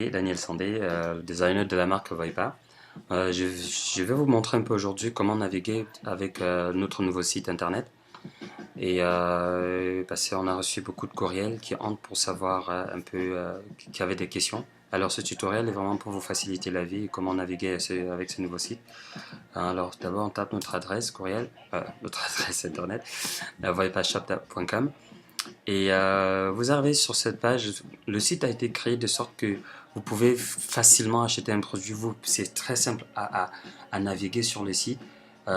Daniel Sandé, designer de la marque Voipa. Je vais vous montrer un peu aujourd'hui comment naviguer avec notre nouveau site internet. Parce qu'on a reçu beaucoup de courriels qui entrent pour savoir un peu, qui avaient des questions. Alors ce tutoriel est vraiment pour vous faciliter la vie et comment naviguer avec ce nouveau site. Alors d'abord on tape notre adresse courriel, notre adresse internet, voipashop.com. Vous arrivez sur cette page, le site a été créé de sorte que vous pouvez facilement acheter un produit. C'est très simple à naviguer sur le site.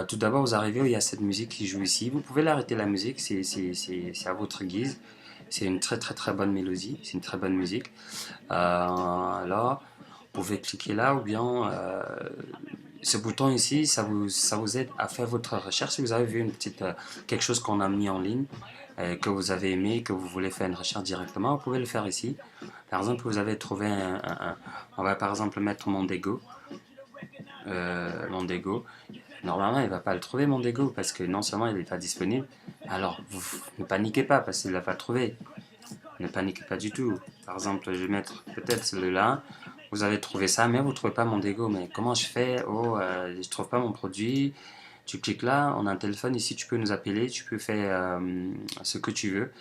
Tout d'abord, vous arrivez où il y a cette musique qui joue ici. Vous pouvez l'arrêter la musique, c'est à votre guise. C'est une très bonne mélodie, c'est une très bonne musique. Alors, vous pouvez cliquer là ou bien ce bouton ici, ça vous aide à faire votre recherche. Si vous avez vu quelque chose qu'on a mis en ligne, que vous avez aimé, que vous voulez faire une recherche directement, vous pouvez le faire ici. Par exemple, vous avez trouvé on va par exemple mettre Mondego. Mondego. Normalement, il ne va pas le trouver, Mondego, parce que non seulement il n'est pas disponible, alors vous ne paniquez pas parce qu'il ne l'a pas trouvé. Ne paniquez pas du tout. Par exemple, je vais mettre peut-être celui-là. Vous avez trouvé ça, mais vous ne trouvez pas Mondego. Mais comment je fais? Oh, je ne trouve pas mon produit. Tu cliques là, on a un téléphone ici, tu peux nous appeler, tu peux faire ce que tu veux.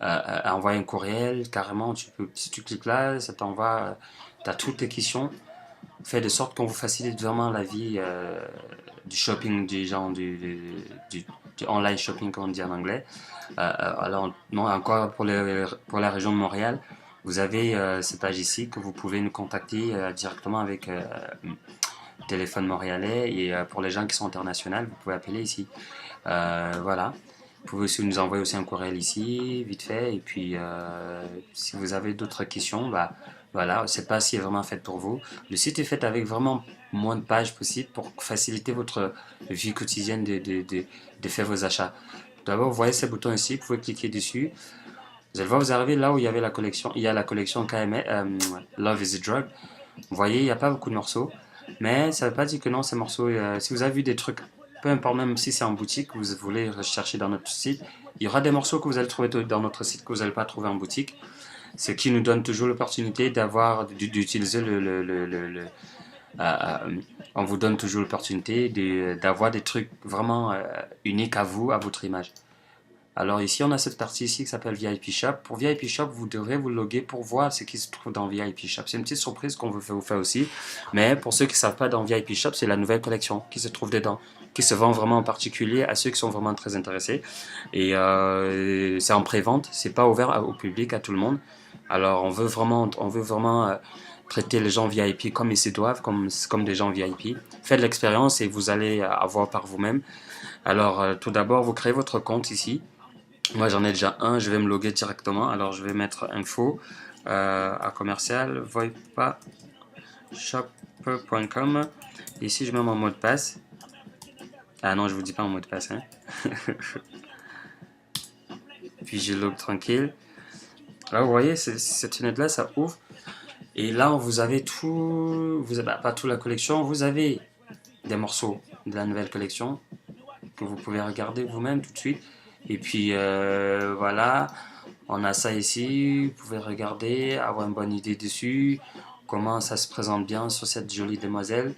Envoyer un courriel, carrément, si tu cliques là, ça t'envoie, tu as toutes tes questions. Fait de sorte qu'on vous facilite vraiment la vie du shopping, du online shopping, comme on dit en anglais. Alors, non, encore pour la région de Montréal, vous avez cette page ici que vous pouvez nous contacter directement avec téléphone montréalais et pour les gens qui sont internationaux, vous pouvez appeler ici. Voilà. Vous pouvez aussi nous envoyer aussi un courriel ici, vite fait. Et puis, si vous avez d'autres questions, bah, voilà, cette page est vraiment faite pour vous. Le site est fait avec vraiment moins de pages possible pour faciliter votre vie quotidienne de faire vos achats. D'abord, vous voyez ce bouton ici, vous pouvez cliquer dessus. Vous allez voir, vous arrivez là où il y avait la collection. Il y a la collection KML, Love is a Drug. Vous voyez, il n'y a pas beaucoup de morceaux. Mais ça ne veut pas dire que non, ces morceaux, si vous avez vu des trucs, peu importe, même si c'est en boutique, vous voulez rechercher dans notre site, il y aura des morceaux que vous allez trouver dans notre site que vous n'allez pas trouver en boutique. Ce qui nous donne toujours l'opportunité d'utiliser on vous donne toujours l'opportunité d'avoir des trucs vraiment uniques à vous, à votre image. Alors ici, on a cette partie ici qui s'appelle VIP Shop. Pour VIP Shop, vous devrez vous loguer pour voir ce qui se trouve dans VIP Shop. C'est une petite surprise qu'on veut vous faire aussi. Mais pour ceux qui ne savent pas, dans VIP Shop, c'est la nouvelle collection qui se trouve dedans, qui se vend vraiment en particulier à ceux qui sont vraiment très intéressés. C'est en pré-vente, c'est pas ouvert au public, à tout le monde. Alors on veut vraiment traiter les gens VIP comme ils se doivent, comme des gens VIP. Faites l'expérience et vous allez avoir par vous-même. Alors tout d'abord, vous créez votre compte ici. Moi j'en ai déjà un, je vais me loguer directement. Alors je vais mettre info à commercial voipashop.com. Ici je mets mon mot de passe. Ah non, je vous dis pas mon mot de passe. Hein. Puis je log tranquille. Là vous voyez, cette fenêtre là ça ouvre. Et là vous avez vous avez pas toute la collection, vous avez des morceaux de la nouvelle collection que vous pouvez regarder vous-même tout de suite. Et puis voilà, on a ça ici, vous pouvez regarder, avoir une bonne idée dessus, comment ça se présente bien sur cette jolie demoiselle.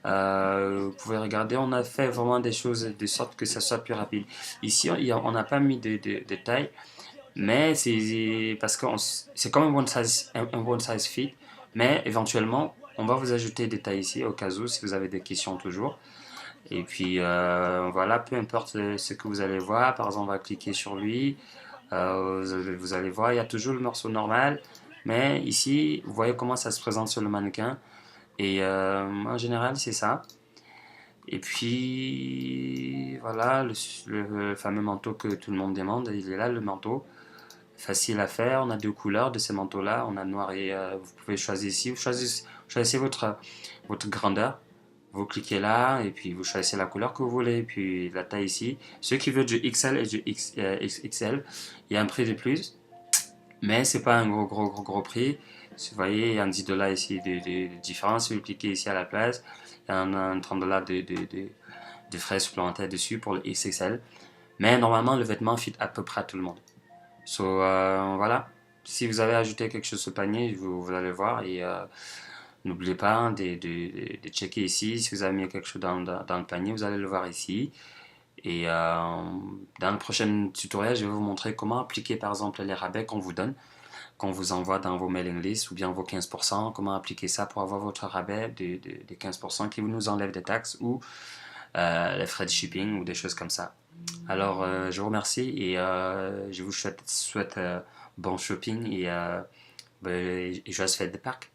Vous pouvez regarder, on a fait vraiment des choses de sorte que ça soit plus rapide. Ici, on n'a pas mis de taille, mais c'est parce que c'est comme un one size fit, mais éventuellement, on va vous ajouter des tailles ici au cas où si vous avez des questions toujours. Et puis voilà, peu importe ce que vous allez voir, par exemple, on va cliquer sur lui. Vous allez voir, il y a toujours le morceau normal, mais ici, vous voyez comment ça se présente sur le mannequin. En général, c'est ça. Et puis voilà, le fameux manteau que tout le monde demande, il est là, le manteau. Facile à faire, on a deux couleurs de ces manteaux-là, on a noir et vous pouvez choisir ici, choisissez votre grandeur. Vous cliquez là et puis vous choisissez la couleur que vous voulez, puis la taille ici. Ceux qui veulent du XL et du XXL, il y a un prix de plus, mais c'est pas un gros prix. Vous voyez, il y a un 10 $ ici de différence. Si vous cliquez ici à la place, il y a un 30 $ de frais supplémentaires dessus pour le XXL. Mais normalement, le vêtement fit à peu près à tout le monde. Voilà. si vous avez ajouté quelque chose au panier, vous allez voir. Et n'oubliez pas hein, de checker ici. Si vous avez mis quelque chose dans le panier, vous allez le voir ici. Et dans le prochain tutoriel, je vais vous montrer comment appliquer par exemple les rabais qu'on vous donne, qu'on vous envoie dans vos mailing lists ou bien vos 15%, comment appliquer ça pour avoir votre rabais de 15% qui nous enlève des taxes ou les frais de shipping ou des choses comme ça. Alors, je vous remercie et je vous souhaite bon shopping et joyeuses fêtes de Pâques.